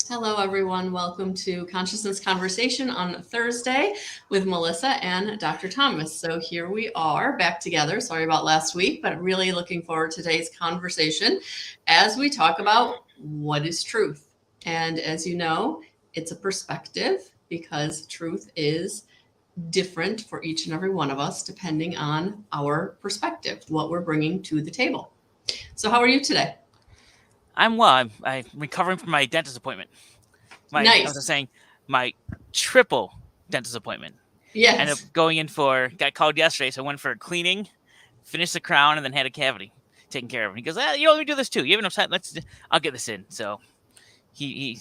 Hello, everyone. Welcome to Consciousness Conversation on Thursday with Melissa and Dr. Thomas. So here we are back together. Sorry about last week, but really looking forward to today's conversation as we talk about what is truth. And as you know, it's a perspective because truth is different for each and every one of us depending on our perspective, what we're bringing to the table. So, how are you today? I'm well. I'm recovering from my dentist appointment. I was Nice. saying my triple dentist appointment. Ended up Yes. going in got called yesterday, so I went for a cleaning, finished the crown, and then had a cavity taken care of. And he goes, you let me do this too. You have enough time? I'll get this in. So he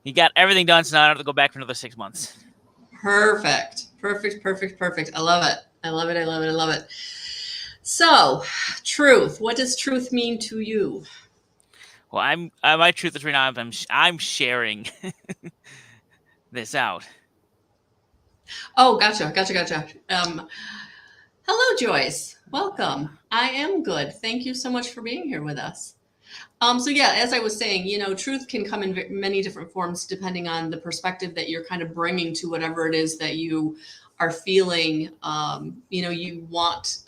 he got everything done, so now I don't have to go back for another 6 months. Perfect. Perfect. Perfect. Perfect. I love it. I love it. I love it. I love it. So, truth. What does truth mean to you? Well, my truth is right now I'm sharing this out. Oh, gotcha. Gotcha. Gotcha. Hello, Joyce. Welcome. I am good. Thank you so much for being here with us. So yeah, as I was saying, truth can come in many different forms depending on the perspective that you're kind of bringing to whatever it is that you are feeling. You want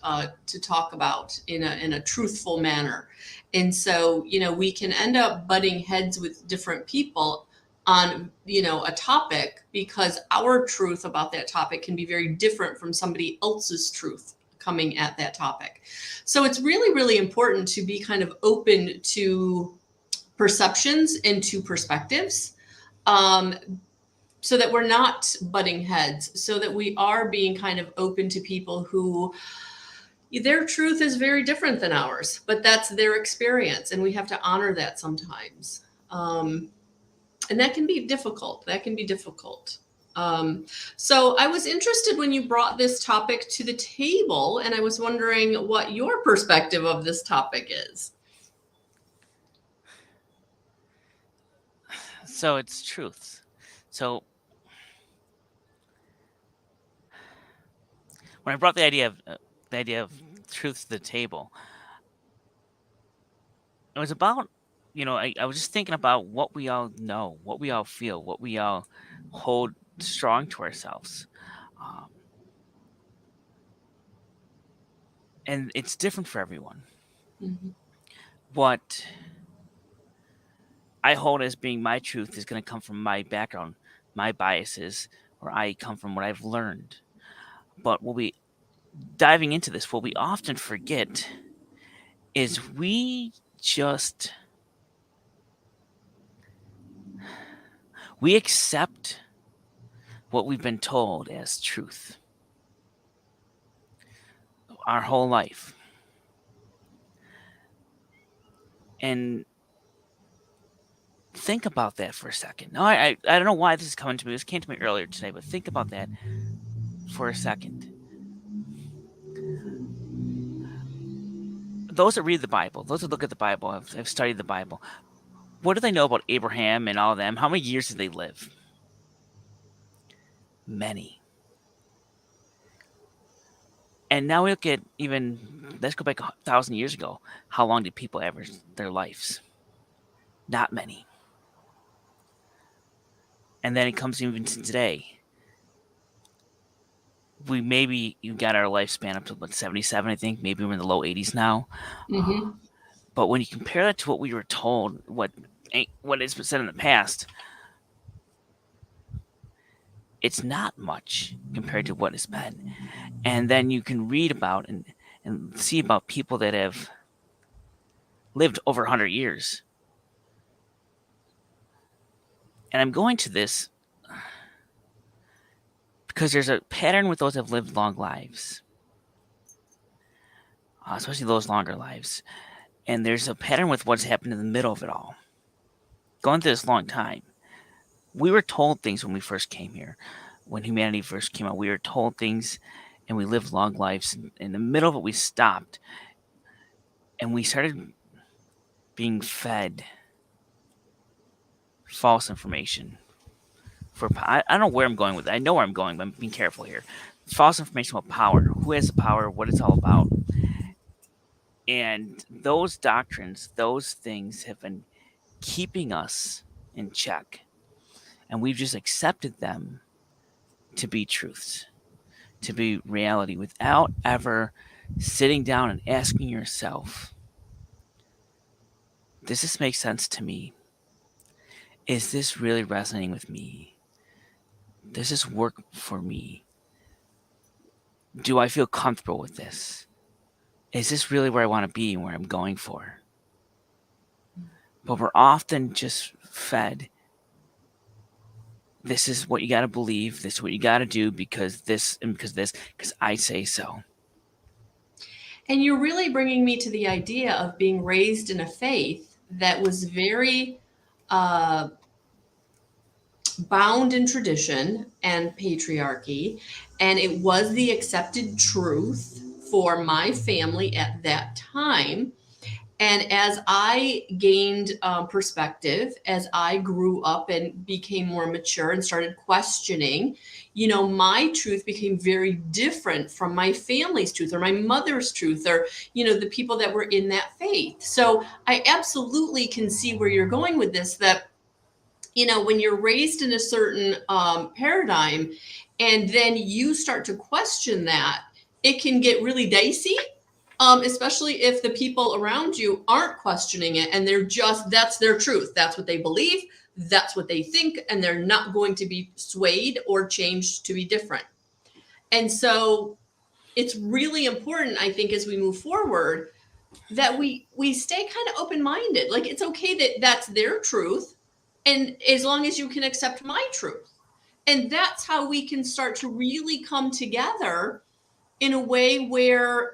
to talk about in a truthful manner, and so we can end up butting heads with different people on a topic because our truth about that topic can be very different from somebody else's truth coming at that topic. So it's really, really important to be kind of open to perceptions and to perspectives, um, so that we're not butting heads, so that we are being kind of open to people who their truth is very different than ours, but that's their experience. And we have to honor that sometimes. And that can be difficult. That can be difficult. So I was interested when you brought this topic to the table, and I was wondering what your perspective of this topic is. So it's truth. So when I brought the idea of truth to the table, it was about I was just thinking about what we all know, what we all feel, what we all hold strong to ourselves, um, and it's different for everyone. Mhm. What I hold as being my truth is going to come from my background, my biases, where I come from, what I've learned. But what we diving into this, what we often forget is just we accept what we've been told as truth our whole life. And think about that for a second. No, I don't know why this is coming to me. This came to me earlier today, but think about that for a second. Those that read the Bible, those that look at the Bible, have studied the Bible, what do they know about Abraham and all of them? How many years did they live? Many. And now we look at let's go back 1,000 years ago. How long did people average their lives? Not many. And then it comes even to today. We maybe you got our lifespan up to about 77, I think. Maybe we're in the low 80s now. Uh, Mm-hmm. but when you compare that to what we were told, what has been said in the past, it's not much compared to what has been. And then you can read about and see about people that have lived over 100 years. And I'm going to this because there's a pattern with those that have lived long lives, especially those longer lives. And there's a pattern with what's happened in the middle of it all. Going through this long time, we were told things when we first came here. When humanity first came out, we were told things and we lived long lives. In the middle of it, we stopped and we started being fed false information. I don't know where I'm going with it. I know where I'm going, but I'm being careful here. False information about power, who has the power, what it's all about. And those doctrines, those things have been keeping us in check. And we've just accepted them to be truths, to be reality, without ever sitting down and asking yourself, does this make sense to me? Is this really resonating with me? Does this work for me? Do I feel comfortable with this? Is this really where I want to be and where I'm going for? But we're often just fed, this is what you got to believe, this is what you got to do because this and because this, because I say so. And you're really bringing me to the idea of being raised in a faith that was very uh, bound in tradition and patriarchy, and it was the accepted truth for my family at that time. And as I gained perspective, as I grew up and became more mature and started questioning, my truth became very different from my family's truth or my mother's truth or, the people that were in that faith. So I absolutely can see where you're going with this, that when you're raised in a certain paradigm and then you start to question that, it can get really dicey, especially if the people around you aren't questioning it and that's their truth. That's what they believe. That's what they think. And they're not going to be swayed or changed to be different. And so it's really important, I think, as we move forward, that we stay kind of open-minded. Like, it's okay that that's their truth, and as long as you can accept my truth. And that's how we can start to really come together in a way where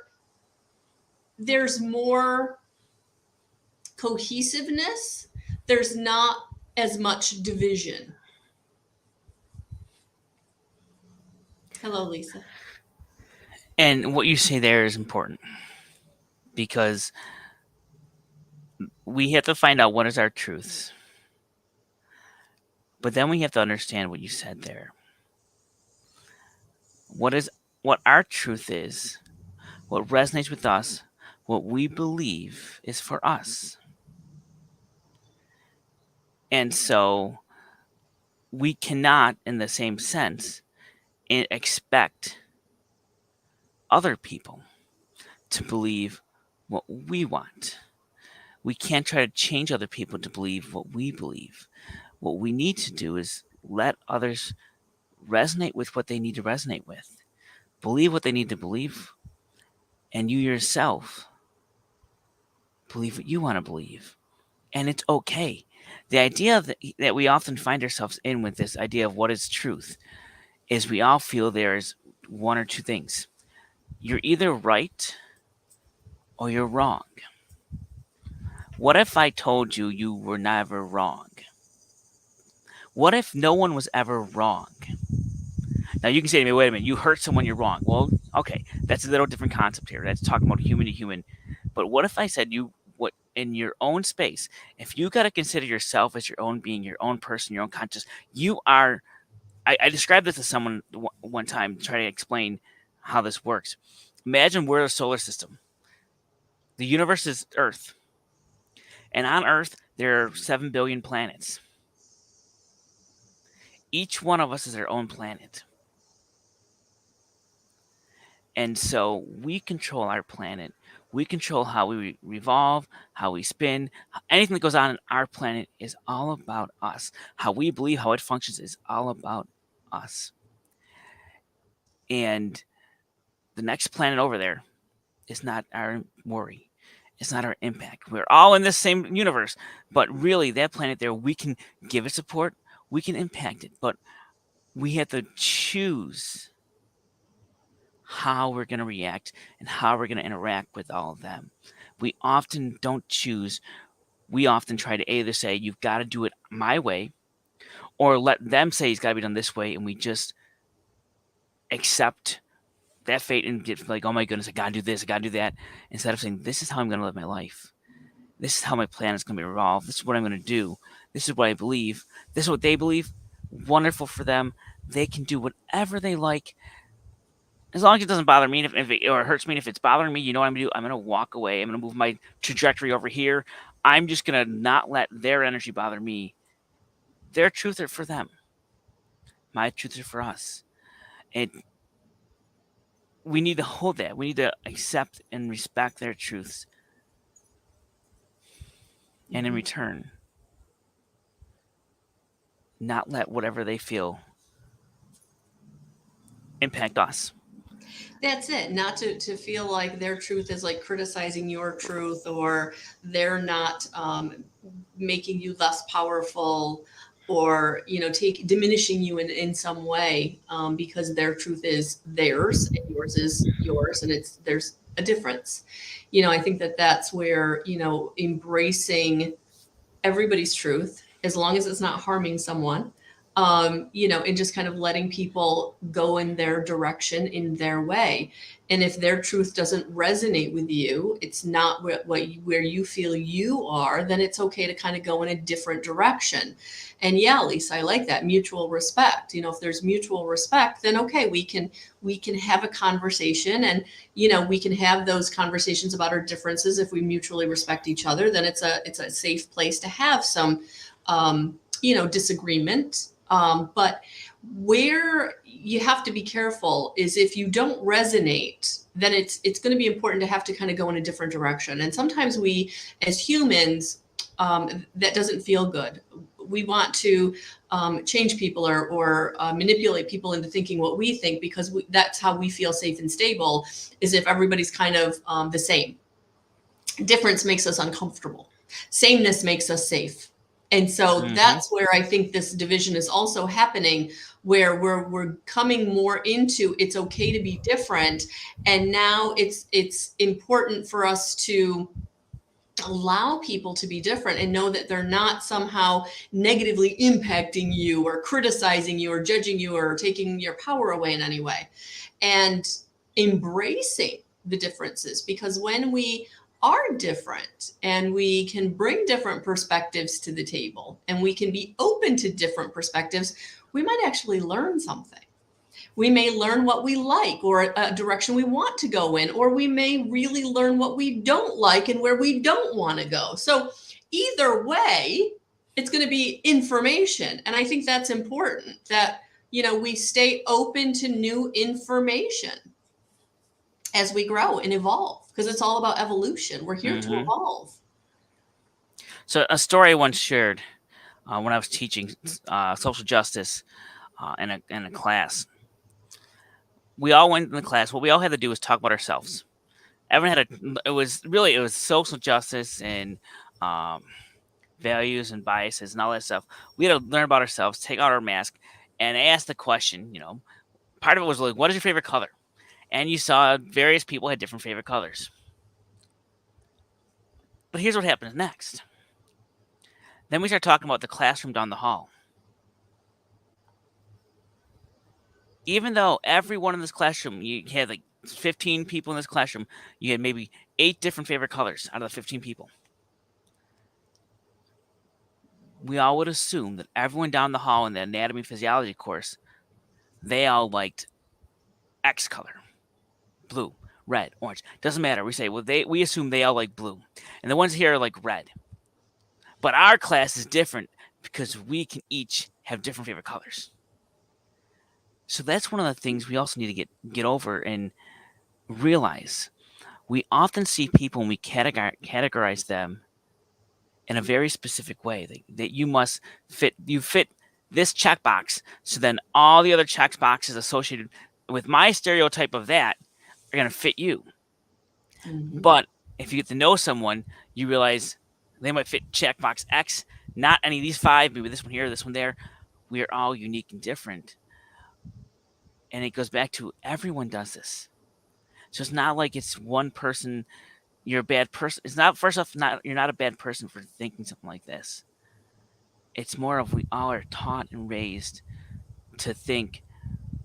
there's more cohesiveness, there's not as much division. Hello, Lisa. And what you say there is important because we have to find out what is our truths. But then we have to understand what you said there. What our truth is, what resonates with us, what we believe is for us. And so we cannot, in the same sense, expect other people to believe what we want. We can't try to change other people to believe what we believe. What we need to do is let others resonate with what they need to resonate with, believe what they need to believe, and you yourself believe what you want to believe. And it's okay. The idea that we often find ourselves in with this idea of what is truth is we all feel there's one or two things. You're either right or you're wrong. What if I told you you were never wrong? What if no one was ever wrong? Now you can say to me, wait a minute, you hurt someone, you're wrong. Well, okay, that's a little different concept here. That's talking about human to human. But what if I said you what in your own space, if you got to consider yourself as your own being, your own person, your own conscious, you are. I described this to someone one time to try to explain how this works. Imagine we're a solar system. The universe is Earth. And on Earth, there are 7 billion planets. Each one of us is our own planet. And so we control our planet. We control how we revolve, how we spin. Anything that goes on in our planet is all about us. How we believe, how it functions is all about us. And the next planet over there is not our worry. It's not our impact. We're all in this same universe. But really, that planet there, we can give it support. We can impact it. But we have to choose how we're going to react and how we're going to interact with all of them. We often don't choose. We often try to either say, you've got to do it my way, or let them say it's got to be done this way, and we just accept that fate and get like, oh my goodness, I got to do this, I got to do that, instead of saying, this is how I'm going to live my life. This is how my plan is going to be revolved. This is what I'm going to do. This is what I believe. This is what they believe. Wonderful for them. They can do whatever they like. As long as it doesn't bother me, if it, or it hurts me, if it's bothering me, you know what I'm going to do? I'm going to walk away. I'm going to move my trajectory over here. I'm just going to not let their energy bother me. Their truth are for them. My truths are for us. And we need to hold that. We need to accept and respect their truths. And in Mhm. return, not let whatever they feel impact us. That's it. Not to feel like their truth is like criticizing your truth, or they're not making you less powerful, or take diminishing you in some way, because their truth is theirs and yours is yours, and there's a difference. I think that that's where embracing everybody's truth, as long as it's not harming someone, and just kind of letting people go in their direction in their way. And if their truth doesn't resonate with you, it's not where you feel you are, then it's okay to kind of go in a different direction. And yeah, Lisa, I like that mutual respect. If there's mutual respect, then okay, we can have a conversation, and we can have those conversations about our differences. If we mutually respect each other, then it's a safe place to have some disagreement. But where you have to be careful is if you don't resonate, then it's going to be important to have to kind of go in a different direction. And sometimes we, as humans, that doesn't feel good. We want to change people, or manipulate people into thinking what we think, because that's how we feel safe and stable, is if everybody's kind of the same. Difference makes us uncomfortable. Sameness makes us safe. And so Mm-hmm. that's where I think this division is also happening, where we're coming more into it's okay to be different. And now it's important for us to allow people to be different and know that they're not somehow negatively impacting you, or criticizing you, or judging you, or taking your power away in any way. And embracing the differences, because when we are different and we can bring different perspectives to the table, and we can be open to different perspectives, we might actually learn something. We may learn what we like, or a direction we want to go in, or we may really learn what we don't like and where we don't want to go. So either way, it's going to be information. And I think that's important, that we stay open to new information as we grow and evolve, because it's all about evolution. We're here to Mm-hmm. evolve. So a story I once shared when I was teaching social justice in a class. We all went in the class. What we all had to do was talk about ourselves. Everyone had it was social justice and um, values and biases and all that stuff. We had to learn about ourselves, take out our mask, and ask the question. Part of it was like, "What is your favorite color?" And you saw various people had different favorite colors. But here's what happens next. Then we start talking about the classroom down the hall. Even though everyone in this classroom, you had like 15 people in this classroom, you had maybe 8 different favorite colors out of the 15 people. We all would assume that everyone down the hall in the anatomy physiology course, they all liked X color, blue, red, orange. Doesn't matter. We say, well, we assume they all like blue, and the ones here are like red. But our class is different because we can each have different favorite colors. So that's one of the things we also need to get over and realize. We often see people and we categorize them in a very specific way, that you fit this checkbox, so then all the other check boxes associated with my stereotype of that are going to fit you. Mhm. But if you get to know someone, you realize they might fit checkbox X, not any of these five, maybe this one here, this one there. We are all unique and different. And it goes back to everyone does this. So it's not like it's one person, you're a bad person. It's not, first off, not you're not a bad person for thinking something like this. It's more of, we all are taught and raised to think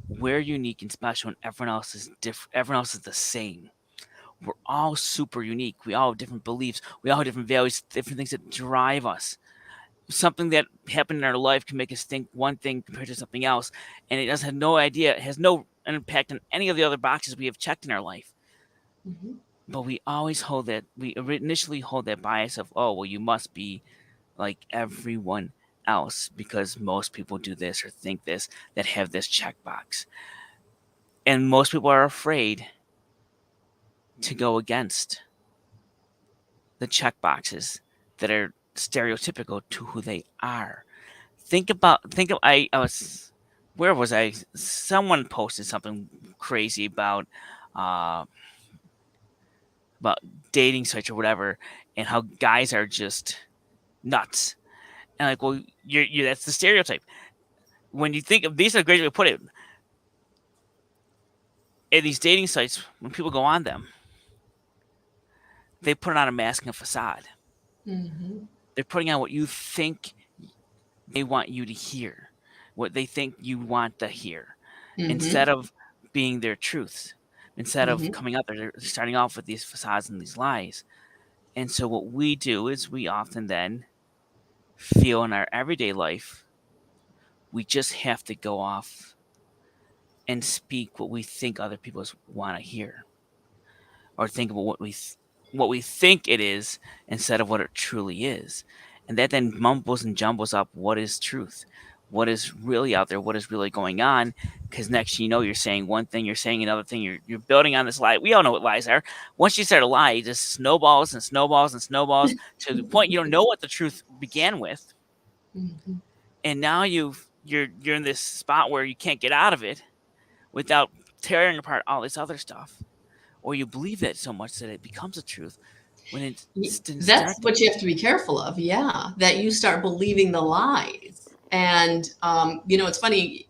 we're unique and special and everyone else is different. Everyone else is the same. We're all super unique. We all have different beliefs. We all have different values, different things that drive us. Something that happened in our life can make us think one thing compared to something else, and it doesn't have no idea. It has no impact on any of the other boxes we have checked in our life. Mhm. But we always initially hold that bias of, oh, well, you must be like everyone else because most people do this or think this, that have this checkbox. And most people are afraid to go against the checkboxes that are stereotypical to who they are. I was, where was I? Someone posted something crazy uh about dating sites or whatever, and how guys are just nuts. And like, well, you're that's the stereotype. When you think of these are a great way to put it. At these dating sites, when people go on them, they put on a mask and a facade. Mm-hmm. They're putting on what you think they want you to hear, what they think you want to hear, Mm-hmm. instead of being their truths. Instead of Mm-hmm. coming out, they're starting off with these facades and these lies. And so, what we do is we often then feel in our everyday life, we just have to go off and speak what we think other people want to hear, or think about what we think it is instead of what it truly is. And that then mumbles and jumbles up what is truth, what is really out there, what is really going on. Because next you know, you're saying one thing, you're saying another thing, you're building on this lie. We all know what lies are. Once you start a lie, it just snowballs and snowballs and snowballs to the point you don't know what the truth began with. Mm-hmm. And now you're in this spot where you can't get out of it without tearing apart all this other stuff, or you believe it so much that it becomes a truth when it didn't That's start what there. you have to be careful of. Yeah, that you start believing the lies. And it's funny.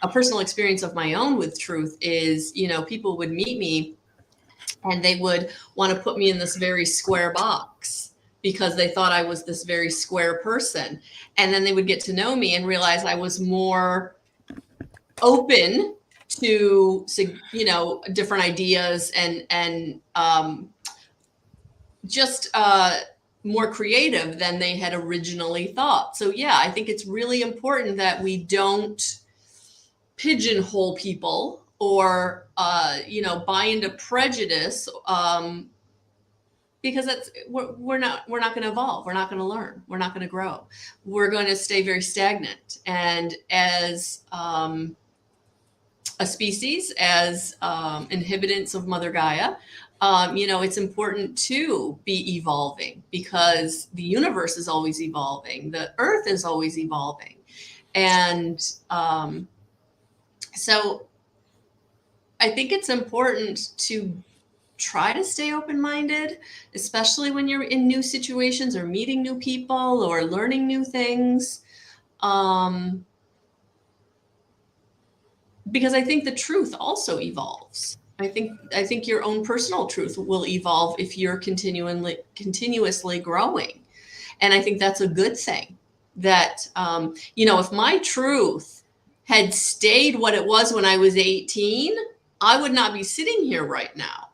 A personal experience of my own with truth is, people would meet me and they would want to put me in this very square box because they thought I was this very square person. And then they would get to know me and realize I was more open to, different ideas and just more creative than they had originally thought. So yeah, I think it's really important that we don't pigeonhole people or buy into prejudice, because we're not going to evolve, we're not going to learn, we're not going to grow, we're going to stay very stagnant. And as a species, as inhabitants of Mother Gaia, it's important to be evolving because the universe is always evolving, the earth is always evolving. And so I think it's important to try to stay open minded, especially when you're in new situations or meeting new people or learning new things. Um, because I think the truth also evolves. I think your own personal truth will evolve if you're continuously growing, and I think that's a good thing. That if my truth had stayed what it was when I was 18, I would not be sitting here right now,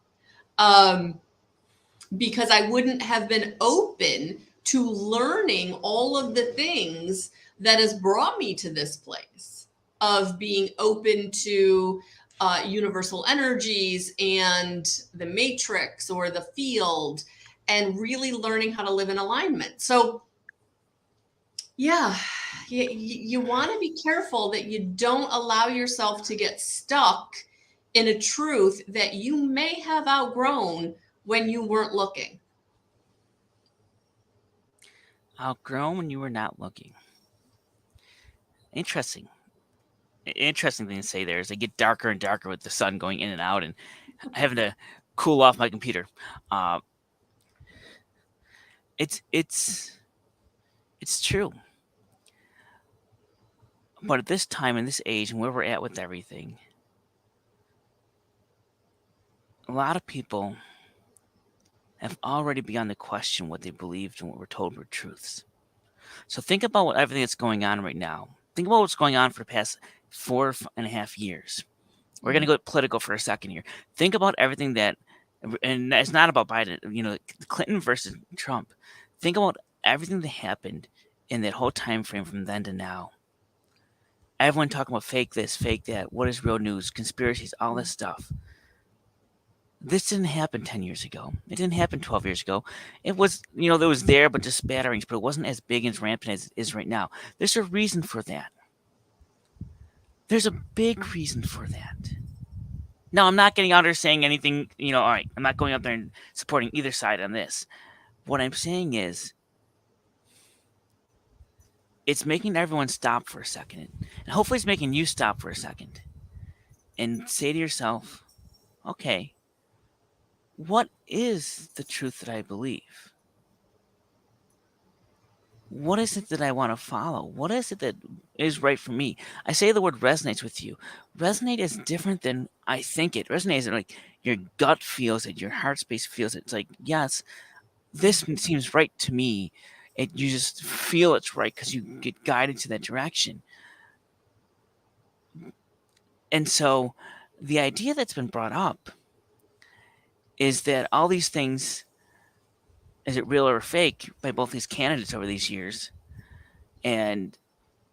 because I wouldn't have been open to learning all of the things that has brought me to this place of being open to universal energies and the matrix or the field, and really learning how to live in alignment. So yeah, you want to be careful that you don't allow yourself to get stuck in a truth that you may have outgrown when you weren't looking. Outgrown when you were not looking. Interesting. Interesting thing to say there is they get darker and darker with the sun going in and out and having to cool off my computer. Uh, it's true. But at this time in this age and where we're at with everything, a lot of people have already begun to question what they believed and what were told were truths. So think about everything that's going on right now. Think about what's going on for the past 4.5 years. We're going to go political for a second here. Think about everything that, and it's not about Biden, Clinton versus Trump. Think about everything that happened in that whole time frame from then to now. Everyone talking about fake this, fake that, what is real news, conspiracies, all this stuff. This didn't happen 10 years ago. It didn't happen 12 years ago. It was, there was there, but just spatterings, but it wasn't as big and as rampant as it is right now. There's a reason for that. There's a big reason for that. Now, I'm not getting out there saying anything, all right, I'm not going out there and supporting either side on this. What I'm saying is, it's making everyone stop for a second. And hopefully, it's making you stop for a second and say to yourself, okay, what is the truth that I believe? What is it that I want to follow? What is it that is right for me? I say the word resonates with you. Resonate is different than I think it. Resonate is like your gut feels it, your heart space feels it. It's like, yes, this seems right to me. You just feel it's right because you get guided to that direction. And so the idea that's been brought up is that all these things, is it real or fake, by both these candidates over these years? And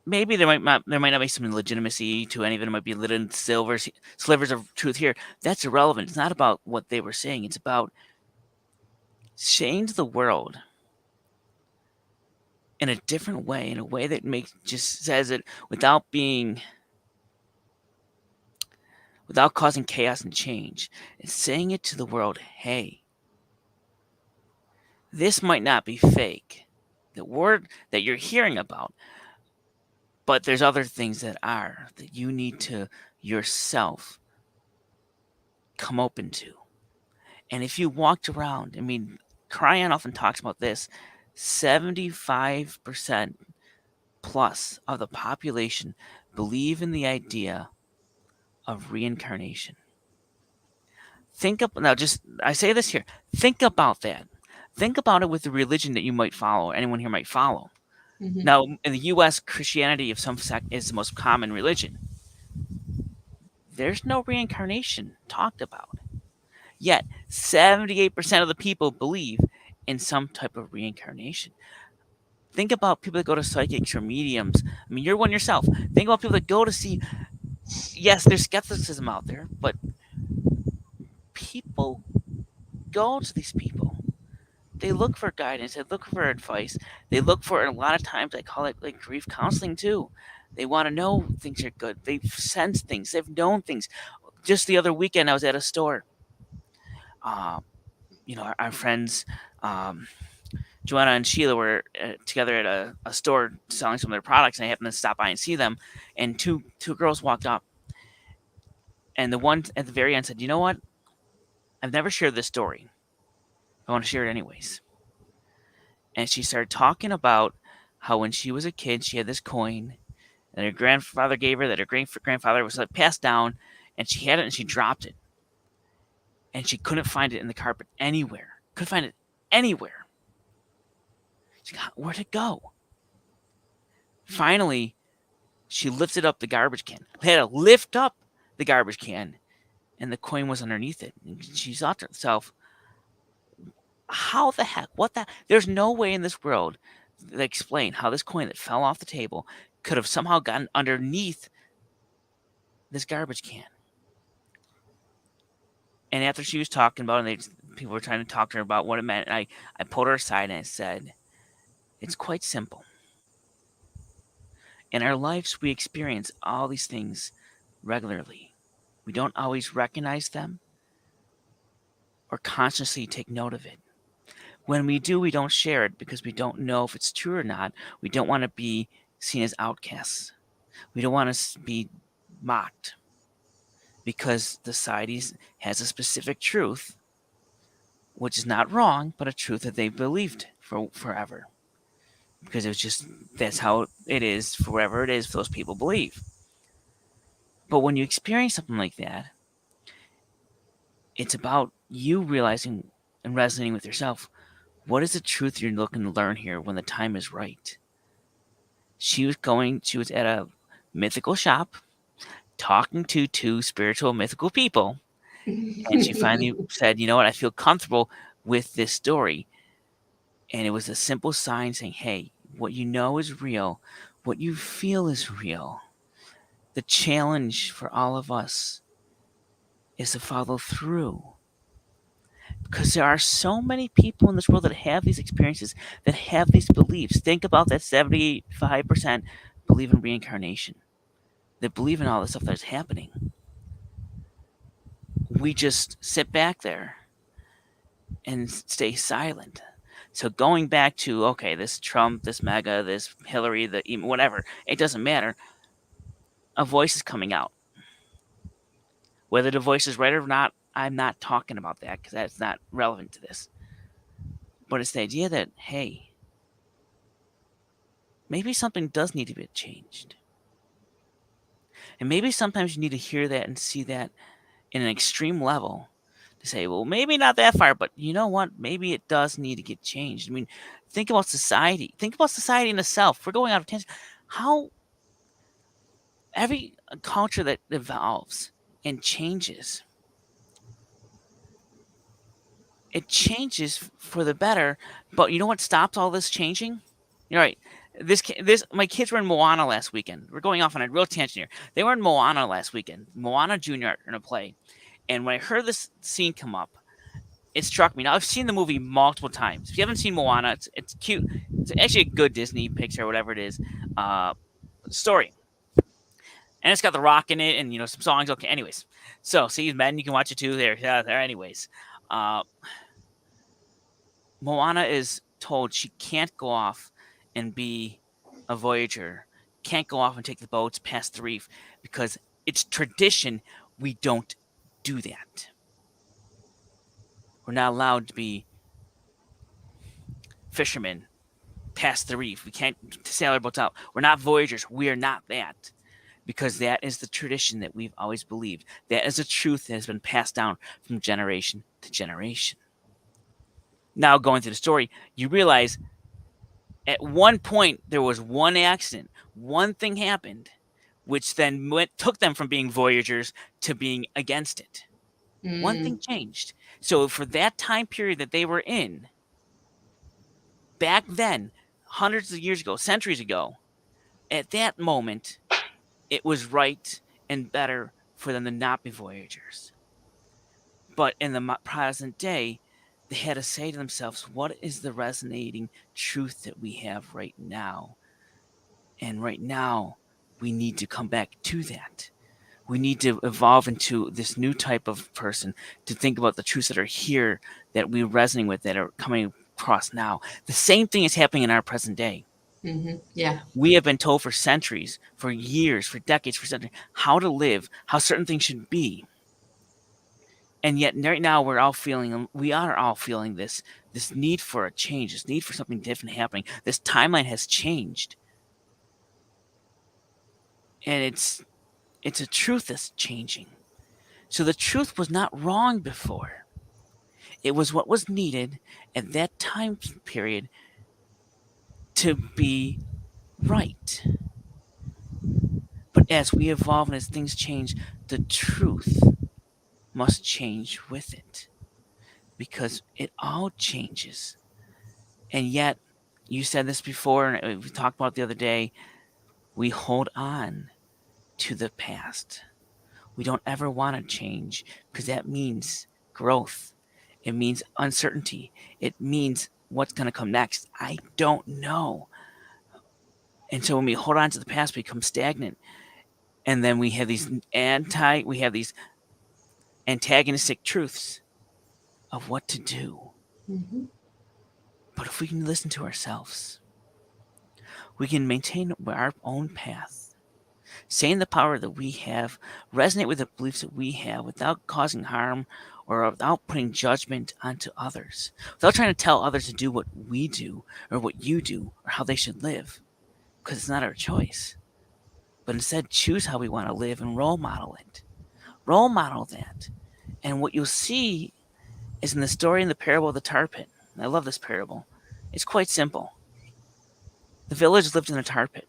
maybe there might not be some legitimacy to any of it. It might be little slivers of truth here. That's irrelevant. It's not about what they were saying. It's about saying to the world in a different way, in a way that just says it without causing chaos and change. It's saying it to the world, hey, this might not be fake. The word that you're hearing about, but there's other things that you need to yourself come open to. And if you walked around, Cryon often talks about this, 75% plus of the population believe in the idea of reincarnation. I say this here, think about that. Think about it with the religion that you might follow, anyone here might follow. Mhm. Now, in the U.S., Christianity of some sect is the most common religion. There's no reincarnation talked about. Yet, 78% of the people believe in some type of reincarnation. Think about people that go to psychics or mediums. You're one yourself. Think about people that go to see. Yes, there's skepticism out there, but people go to these people. They look for guidance. They look for advice. They look for, a lot of times, I call it like grief counseling too. They want to know things are good. They've sensed things. They've known things. Just the other weekend, I was at a store. Our friends, um, Joanna and Sheila were together at a store selling some of their products, and I happened to stop by and see them. And two girls walked up, and the one at the very end said, "You know what? I've never shared this story. I want to share it anyways." And she started talking about how when she was a kid, she had this coin, and her grandfather gave her that her great grandfather was like passed down, and she had it and she dropped it, and she couldn't find it in the carpet anywhere. Couldn't find it anywhere. She's like, where'd it go? Finally, she lifted up the garbage can. Had to lift up the garbage can, and the coin was underneath it. And she thought to herself, how the heck? What the? There's no way in this world that explain how this coin that fell off the table could have somehow gotten underneath this garbage can. And after she was talking about it, people were trying to talk to her about what it meant. And I pulled her aside and I said, it's quite simple. In our lives, we experience all these things regularly. We don't always recognize them or consciously take note of it. When we do, we don't share it because we don't know if it's true or not. We don't want to be seen as outcasts. We don't want to be mocked because society has a specific truth, which is not wrong, but a truth that they believed for forever. Because that's how it is, for whatever it is, those people believe. But when you experience something like that, it's about you realizing and resonating with yourself. What is the truth you're looking to learn here when the time is right? She was at a mythical shop talking to two spiritual mythical people, and she finally said, you know what, I feel comfortable with this story. And it was a simple sign saying, hey, what you know is real, what you feel is real. The challenge for all of us is to follow through. Because there are so many people in this world that have these experiences, that have these beliefs. Think about that 75% believe in reincarnation, that believe in all the stuff that's happening. We just sit back there and stay silent. So going back to, okay, this Trump, this MAGA, this Hillary, the whatever, it doesn't matter. A voice is coming out. Whether the voice is right or not, I'm not talking about that because that's not relevant to this. But it's the idea that, hey, maybe something does need to be changed. And maybe sometimes you need to hear that and see that in an extreme level to say, well, maybe not that far, but you know what? Maybe it does need to get changed. I mean, think about society. Think about society in itself. We're going out of tangent. How every culture that evolves and changes, it changes for the better. But you know what stops all this changing? You're right. This my kids were in Moana last weekend. We're going off on a real tangent here. They were in Moana last weekend. Moana Junior in a play, and when I heard this scene come up, it struck me. Now I've seen the movie multiple times. If you haven't seen Moana, it's cute. It's actually a good Disney Pixar, whatever it is, uh, story, and it's got The Rock in it, and some songs. Okay, anyways, so see, men, you can watch it too. There, yeah, there. Anyways, uh, Moana is told she can't go off and be a voyager, can't go off and take the boats past the reef because it's tradition. We don't do that. We're not allowed to be fishermen past the reef. We can't sail our boats out. We're not voyagers. We are not that. Because that is the tradition that we've always believed. That is a truth that has been passed down from generation to generation. Now, going through the story, you realize at one point there was one accident, one thing happened, which then took them from being voyagers to being against it. One Mm, thing changed. So, for that time period that they were in, back then, hundreds of years ago, centuries ago, at that moment, it was right and better for them to not be voyagers. But in the present day, they had to say to themselves, what is the resonating truth that we have right now? And right now, we need to come back to that. We need to evolve into this new type of person to think about the truths that are here that we're resonating with, that are coming across now. The same thing is happening in our present day. yeah. We have been told for centuries, for years, for decades, for centuries, how to live, how certain things should be. And yet right now we are all feeling this need for a change, this need for something different happening. This timeline has changed. And it's a truth that's changing. So the truth was not wrong before. It was what was needed at that time period to be right. But as we evolve and as things change, the truth must change with it because it all changes. And yet, you said this before, and we talked about it the other day, we hold on to the past. We don't ever want to change because that means growth. It means uncertainty. It means what's going to come next. I don't know. And so when we hold on to the past, we become stagnant. And then we have these antagonistic truths of what to do. Hmm. But if we can listen to ourselves, we can maintain our own path, stay in the power that we have, resonate with the beliefs that we have without causing harm or without putting judgment onto others, without trying to tell others to do what we do or what you do or how they should live, because it's not our choice. But instead, choose how we want to live and role model it. Role model that. And what you'll see is in the story in the parable of the tar pit. I love this parable. It's quite simple. The village lived in a tar pit.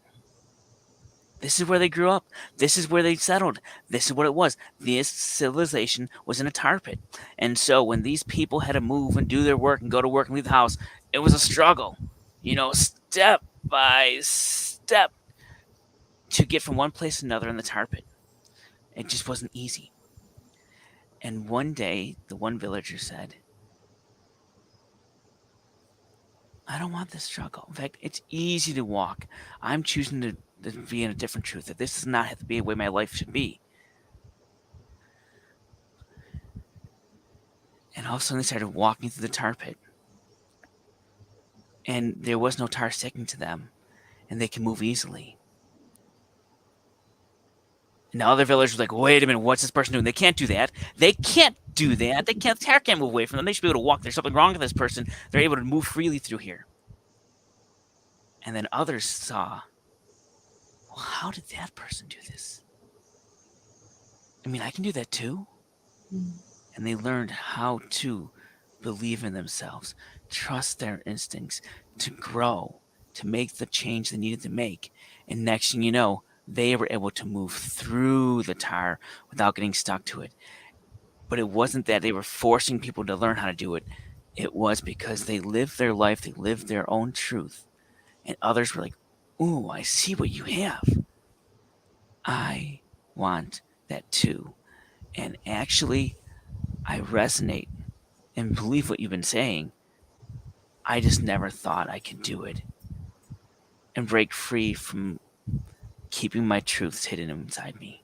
This is where they grew up. This is where they settled. This is what it was. This civilization was in a tar pit. And so when these people had to move and do their work and go to work and leave the house, it was a struggle, step by step to get from one place to another in the tar pit. It just wasn't easy. And one day, the one villager said, I don't want this struggle. In fact, it's easy to walk. I'm choosing to be in a different truth, that this does not have to be the way my life should be. And all of a sudden they started walking through the tar pit. And there was no tar sticking to them. And they can move easily. And the other villagers were like, wait a minute, what's this person doing? They can't do that. They can't do that. Tar can't move away from them. They should be able to walk. There's something wrong with this person. They're able to move freely through here. And then others saw, well, how did that person do this? I mean, I can do that too. And they learned how to believe in themselves, trust their instincts, to grow, to make the change they needed to make. And next thing you know, they were able to move through the tar without getting stuck to it. But it wasn't that they were forcing people to learn how to do it. It was because they lived their life, they lived their own truth. And others were like, ooh, I see what you have. I want that too. And actually, I resonate and believe what you've been saying. I just never thought I could do it and break free from keeping my truths hidden inside me.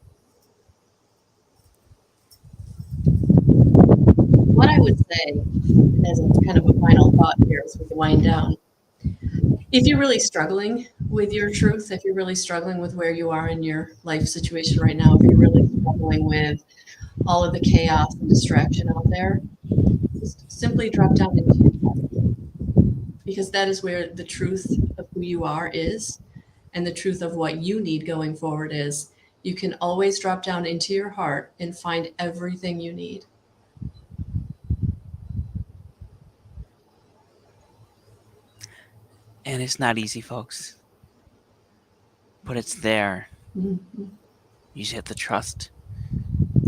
What I would say, as a kind of a final thought here as we wind down, if you're really struggling with your truth, if you're really struggling with where you are in your life situation right now, if you're really struggling with all of the chaos and distraction out there, just simply drop down into your heart, because that is where the truth of who you are is, and the truth of what you need going forward is. You can always drop down into your heart and find everything you need. And it's not easy, folks. But it's there. Mm-hmm. You just have to trust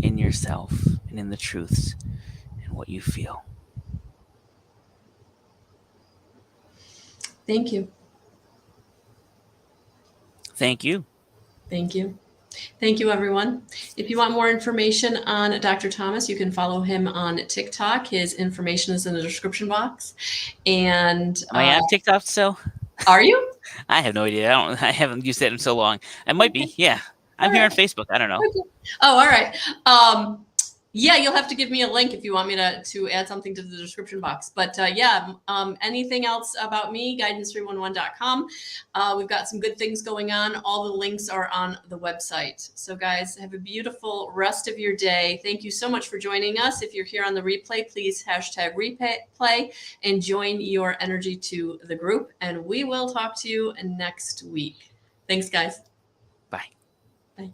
in yourself and in the truths and what you feel. Thank you. Thank you. Thank you. Thank you, everyone. If you want more information on Dr. Thomas, you can follow him on TikTok. His information is in the description box. And Am I on TikTok still? Are you? I have no idea. I haven't used that in so long. I might be. Yeah. I'm here on Facebook. I don't know. Okay. Oh, all right. Yeah, you'll have to give me a link if you want me to add something to the description box. But yeah, anything else about me, guidance311.com. We've got some good things going on. All the links are on the website. So guys, have a beautiful rest of your day. Thank you so much for joining us. If you're here on the replay, please hashtag replay and join your energy to the group. And we will talk to you next week. Thanks, guys. Bye. Bye.